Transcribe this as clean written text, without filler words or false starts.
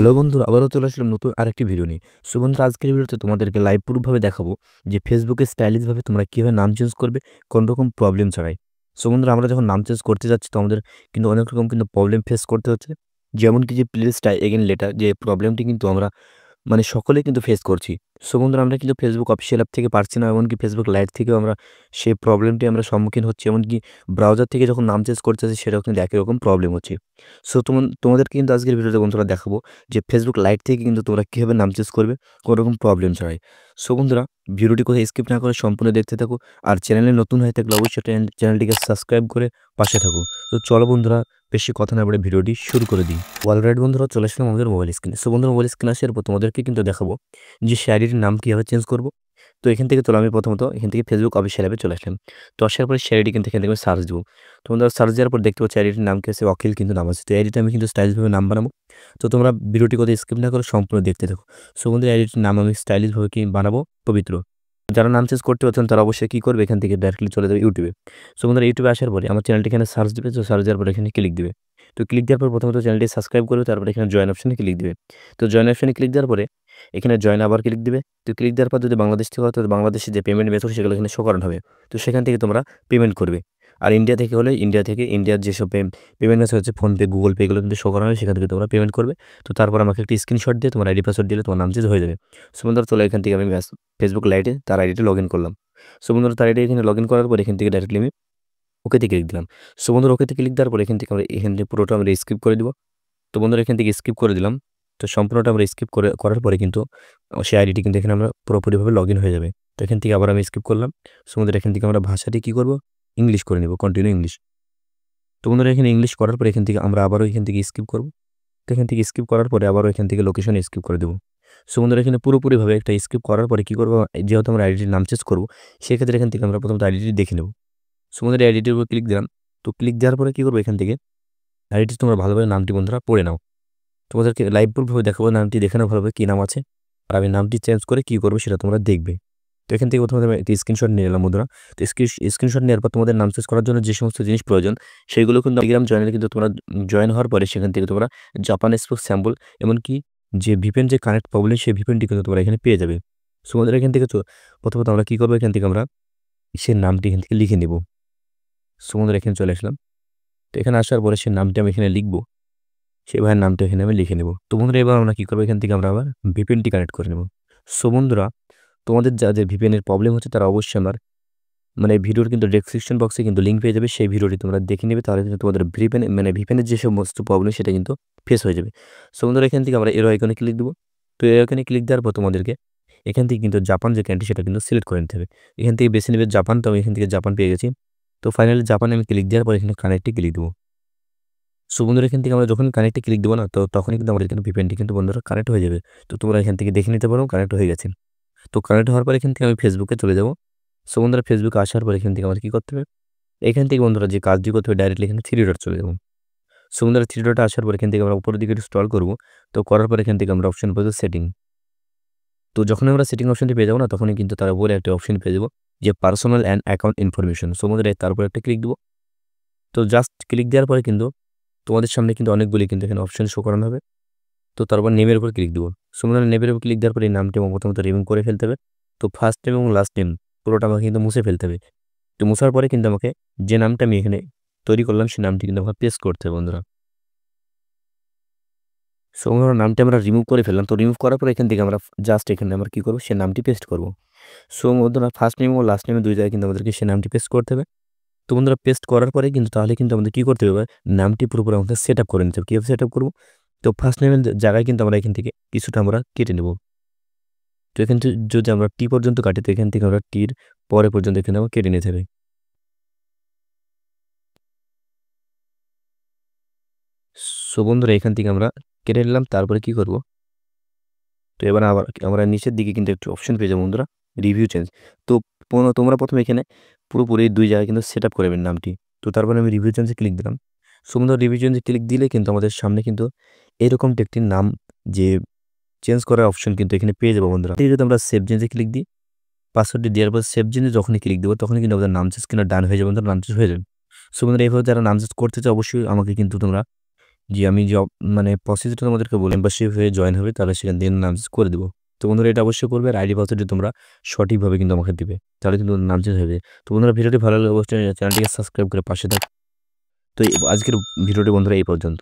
Hello বন্ধুরা, আবারও চলে আসলাম নতুন আরেকটি ভিডিও নিয়ে। সো বন্ধুরা, আজকের ভিডিওতে তোমাদেরকে লাইভ প্রুফভাবে দেখাবো যে ফেসবুকে স্টাইলিশভাবে তোমরা কীভাবে নাম চেঞ্জ করবে কোনো রকম প্রবলেম ছাড়াই। সো বন্ধুরা, আমরা যখন নাম চেঞ্জ করতে যাচ্ছি তো আমাদের কিন্তু অনেক রকম কিন্তু প্রবলেম ফেস করতে হচ্ছে। যেমন কি যে প্লিজ ট্রাই এগেইন লেটার যে প্রবলেমটি কিন্তু আমরা সকলেই কিন্তু ফেস করছি। সো বন্ধুরা, আমরা কিন্তু ফেসবুক অফিসিয়াল অ্যাপ থেকে পারছি না, এমনকি ফেসবুক লাইট থেকেও আমরা সেই প্রবলেমটি আমরা সম্মুখীন হচ্ছি। এমনকি ব্রাউজার থেকে যখন নাম চেঞ্জ করতে যাচ্ছি সেটাও কিন্তু একই রকম প্রবলেম হচ্ছে। সো তোমাদেরকে কিন্তু আজকের ভিডিওতে বন্ধুরা দেখাবো যে ফেসবুক লাইট থেকে কিন্তু তোমরা কীভাবে নাম চেঞ্জ করবে কোনো রকম প্রবলেম ছাড়াই। সো বন্ধুরা, ভিডিওটি কোথায় স্কিপ না করে সম্পূর্ণ দেখতে থাকো। আর চ্যানেলে নতুন হয়ে থাকলে অবশ্যই চ্যানেলটিকে সাবস্ক্রাইব করে পাশে থাকো। তো চলো বন্ধুরা, বেশি কথা না বলে ভিডিওটি শুরু করে দিই। অলরাইট বন্ধুরা, চলে আসলাম আমাদের মোবাইল স্ক্রিনে। সো বন্ধুরা, মোবাইল স্ক্রিনে আসার পর তোমাদেরকে কিন্তু দেখাবো যে সেই আইডির নাম কীভাবে চেঞ্জ করবো। তো এখান থেকে আমি প্রথমত এখান থেকে ফেসবুক অফিসিয়াল অ্যাপে চলে আসলাম। তো আসার পরে সেই আইডি কিন্তু এখান থেকে সার্চ দেবো। তো বন্ধুরা, সার্চ দেওয়ার পর দেখতে পাচ্ছি আইডিটির নাম কি আছে, অখিল কিন্তু নাম আছে। তো আইডিতে আমি কিন্তু স্টাইলিশভাবে নাম বানাবো। তো তোমরা ভিডিওটি কোথায় স্কিপ না করে সম্পূর্ণ দেখতে থাকো। সো বন্ধুরা, আইডিটির নাম আমি স্টাইলিশভাবে কি বানাবো, পবিত্র। যারা নাম চেঞ্জ করতে পারছেন তারা অবশ্যই কী করবে, এখান থেকে ডাইরেক্টলি চলে যাবে ইউটিউবে। সো বন্ধুরা, ইউটিউবে আসার পরে আমার চ্যানেলটি এখানে সার্চ দেবে। তো সার্চ দেওয়ার পরে এখানে ক্লিক দিবে। তো ক্লিক দেওয়ার পর প্রথমত চ্যানেলটি সাবস্ক্রাইব করবে, তারপরে এখানে জয়েন অপশনে ক্লিক দিবে। তো জয়েন অপশনে ক্লিক দেওয়ার পরে এখানে জয়েন আবার ক্লিক দিবে। তো ক্লিক দেওয়ার পর যদি বাংলাদেশ থেকে হয় তো বাংলাদেশের যে পেমেন্ট মেথড সেগুলো এখানে শো করানো হবে। তো সেখান থেকে তোমরা পেমেন্ট করবে। আর ইন্ডিয়া থেকে হলে ইন্ডিয়া থেকে ইন্ডিয়ার যেসব পেমেন্ট মেথড হচ্ছে ফোনপে, গুগল পে, এগুলো কিন্তু শো করানো হবে, সেখান থেকে তোমরা পেমেন্ট করবে। তো তারপর আমাকে একটি স্ক্রিনশট দিয়ে তোমার আইডি পাসওয়ার্ড দিলে তোমার নাম চেঞ্জ হয়ে যাবে। সো বন্ধুরা, চলো এখান থেকে আমি ফেসবুক লাইটে তার আইডিতে লগ ইন করলাম। সো বন্ধুরা, তার আইডি এখানে লগ ইন করার পর এখান থেকে ডাইরেক্টলি আমি ওকেতে ক্লিক দিলাম। সো বন্ধুরা, ওকেতে ক্লিক দেওয়ার পর এখান থেকে পুরোটা আমরা স্কিপ করে দিব। তো বন্ধুরা, এখান থেকে স্কিপ করে দিলাম। তো সম্পূর্ণটা আমরা স্কিপ করার পরে কিন্তু সেই আইডিটি কিন্তু এখানে আমরা পুরোপুরিভাবে লগ ইন হয়ে যাবে। তো এখান থেকে আবার আমি স্কিপ করলাম। সো বন্ধুরা, এখান থেকে আমরা ভাষাটি কী করবো, ইংলিশ করে নেব, কন্টিনিউ ইংলিশ। তো বন্ধুরা, এখানে ইংলিশ করার পরে এখান থেকে আমরা আবারও এখান থেকে স্কিপ করব। তো এখান থেকে স্কিপ করার পরে আবারও এখান থেকে লোকেশন স্কিপ করে দেবো। সো বন্ধুরা, এখানে পুরোপুরিভাবে একটা স্কিপ করার পরে কী করবো, যেহেতু আমরা আইডিটির নাম চেঞ্জ করবো সেক্ষেত্রে এখান থেকে আমরা প্রথমত আইডিটি দেখে নেব। সো বন্ধুরা, আইডিটির উপর ক্লিক দিলাম। তো ক্লিক দেওয়ার পরে কী করবো, এখান থেকে আইডিটি তোমরা ভালোভাবে নামটি বন্ধুরা পড়ে নাও। তোমাদেরকে লাইভ প্রুফভাবে দেখাবো, নামটি দেখে নাও ভালোভাবে কী নাম আছে। আর আমি নামটি চেঞ্জ করে কী করবো সেটা তোমরা দেখবে। তো এখান থেকে প্রথমে আমি একটি স্ক্রিনশট নিয়ে নিলাম বন্ধুরা। তো স্ক্রিনশট নেওয়ার পর তোমাদের নাম চেঞ্জ করার জন্য যে সমস্ত জিনিস প্রয়োজন সেগুলো কিন্তু টেলিগ্রাম চ্যানেলে কিন্তু তোমরা জয়েন হওয়ার পরে সেখান থেকে তোমরা জাপান স্পোক স্যাম্পল, এমনকি যে ভিপিএন যে কানেক্ট প্রবলেম সেই ভিপিএনটি কিন্তু তোমরা এখানে পেয়ে যাবে। সো আমাদের এখান থেকে প্রথমত আমরা কী করবো, এখান থেকে আমরা সে নামটি এখান থেকে লিখে নেব। সো আমাদের এখানে চলে আসলাম। তো এখানে আসার পরে সে নামটি আমি এখানে লিখবো, সেই ভাইয়ের নামটা এখানে আমি লিখে নেব। তো বন্ধুরা, এবার আমরা কী করবো, এখান থেকে আমরা আবার ভিপিএনটি কানেক্ট করে নেব। সো বন্ধুরা, তোমাদের যাদের ভিপিএনের প্রবলেম হচ্ছে তারা অবশ্যই আমার ভিডিওর কিন্তু ডেসক্রিপশন বক্সে কিন্তু লিঙ্ক পেয়ে যাবে, সেই ভিডিওটি তোমরা দেখে নেবে। তাহলে কিন্তু তোমাদের ভিপিএনের যে সমস্ত প্রবলেম সেটা কিন্তু ফেস হয়ে যাবে। সো বন্ধুরা, এখান থেকে আমরা এরো আইকনে ক্লিক দেবো। তো এরো আইকনে ক্লিক দেওয়ার পর তোমাদেরকে এখান থেকে কিন্তু জাপান যে কান্ট্রি সেটা কিন্তু সিলেক্ট করে নিতে হবে। এখান থেকে বেছে নেবে জাপান। তো আমি এখান থেকে জাপান পেয়ে গেছি। তো ফাইনালি জাপানে আমি ক্লিক দেওয়ার পর এখানে কানেক্টে ক্লিক দেবো। সো বন্ধুরা, এখান থেকে আমরা যখন কানেক্টে ক্লিক দেবো না, তো তখনই কিন্তু আমাদের কিন্তু ভিপিএনটি কিন্তু বন্ধুরা কানেক্ট হয়ে যাবে। তো তোমরা এখান থেকে দেখে নিতে পারো কানেক্ট হয়ে গেছে। তো কানেক্ট হওয়ার পর এখান থেকে আমি ফেসবুকে চলে যাব। সো বন্ধুরা, ফেসবুকে আসার পর এখান থেকে আমাদের কী করতে হবে, এখান থেকে বন্ধুরা যে কাজটি করতে হবে ডাইরেক্টলি এখানে থ্রি ডট চলে যাব। সো বন্ধুরা, থ্রি ডটে আসার পর এখান থেকে আমরা উপরের দিকে একটু স্ক্রল করব। তো করার পর এখান থেকে আমরা অপশন পেয়ে যাবো সেটিং। তো যখন আমরা সেটিং অপশনটি পেয়ে যাবো না, তখনই কিন্তু তার উপরে একটা অপশন পেয়ে যাবো যে personal and account information. So বন্ধুরা, তার উপরে একটা ক্লিক দেবো। তো জাস্ট ক্লিক দেওয়ার পরে কিন্তু তোমাদের সামনে কিন্তু অনেকগুলি কিন্তু এখানে অপশন শো করানো হবে। তো তারপর নেমের উপর ক্লিক দেবো। সো বন্ধুরা, নেমের উপর ক্লিক দেওয়ার পরে এই নামটি আমার প্রথমত রিমুভ করে ফেলতে হবে। তো ফার্স্ট নেম এবং লাস্ট নেম পুরোটা আমাকে কিন্তু মুছে ফেলতে হবে। তো মুছার পরে কিন্তু আমাকে যে নামটা আমি এখানে তৈরি করলাম সেই নামটি কিন্তু আমাকে পেস্ট করতে হবে বন্ধুরা। সো বন্ধুরা, নামটি আমরা রিমুভ করে ফেললাম। তো রিমুভ করার পরে এখান থেকে আমরা জাস্ট এখানে আমরা কী করবো, সে নামটি পেস্ট করবো। সো বন্ধুরা, ফার্স্ট নেম ও লাস্ট নেমে দুই জায়গায় কিন্তু আমাদেরকে সে নামটি পেস্ট করতে হবে। তো বন্ধুরা, পেস্ট করার পরে কিন্তু তাহলে কিন্তু আমাদের কী করতে হবে, নামটি পুরোপুরি আমাদের সেট আপ করে নিতে হবে। কীভাবে সেট আপ করবো, তো ফার্স্ট নেমের জায়গায় কিন্তু আমরা এখান থেকে কিছুটা আমরা কেটে নেব। তো এখান থেকে যদি আমরা টি পর্যন্ত কাটি, তো এখান থেকে আমরা টির পরে পর্যন্ত এখানে আমরা কেটে নিতে হবে। সো বন্ধুরা, এখান থেকে আমরা কেটে নিলাম। তারপরে কি করব, তো এবার আবার আমরা নিচের দিকে কিন্তু একটু অপশন পেয়ে যাবো বন্ধুরা, রিভিউ চেঞ্জ। তো তোমরা প্রথমে এখানে পুরোপুরি দুই জায়গায় কিন্তু সেট আপ করবেন নামটি। তো তারপরে আমি রিভিউ চেঞ্জে ক্লিক দিলাম। সো বন্ধুরা, রিভিউ চেঞ্জে ক্লিক দিলে কিন্তু আমাদের সামনে কিন্তু এরকম একটি নাম যে চেঞ্জ করার অপশন কিন্তু এখানে পেয়ে যাবো বন্ধুরা। যদি আমরা সেভ চেঞ্জে ক্লিক দিই, পাসওয়ার্ডটি দেওয়ার পর সেভ চেঞ্জে যখনই ক্লিক দেবো তখনই কিন্তু আমাদের নাম চেঞ্জ কিন্তু ডান হয়ে যাবে বন্ধুরা, নাম চেঞ্জ হয়ে যাবে। সো বন্ধুরা, এইভাবে যারা নাম চেঞ্জ করতে চাও অবশ্যই আমাকে কিন্তু তোমরা জি, আমি জব মানে প্রসেসটা তোমাদেরকে বলি মেম্বারশিপ হয়ে জয়েন হবে তাহলে সেখান থেকে নাম চেঞ্জ করে দিব। তো বন্ধুরা এটা অবশ্যই করবে আর আইডি পাসওয়ার্ডটি তোমরা সঠিকভাবে কিন্তু আমাকে দিবে। তাহলে কিন্তু নাম চেঞ্জ হয়ে যাবে। তো বন্ধুরা ভিডিওটি ভালো লাগলে অবশ্যই চ্যানেলটিকে সাবস্ক্রাইব করে পাশে থাক। তো আজকের ভিডিওটি বন্ধুরা এই পর্যন্ত।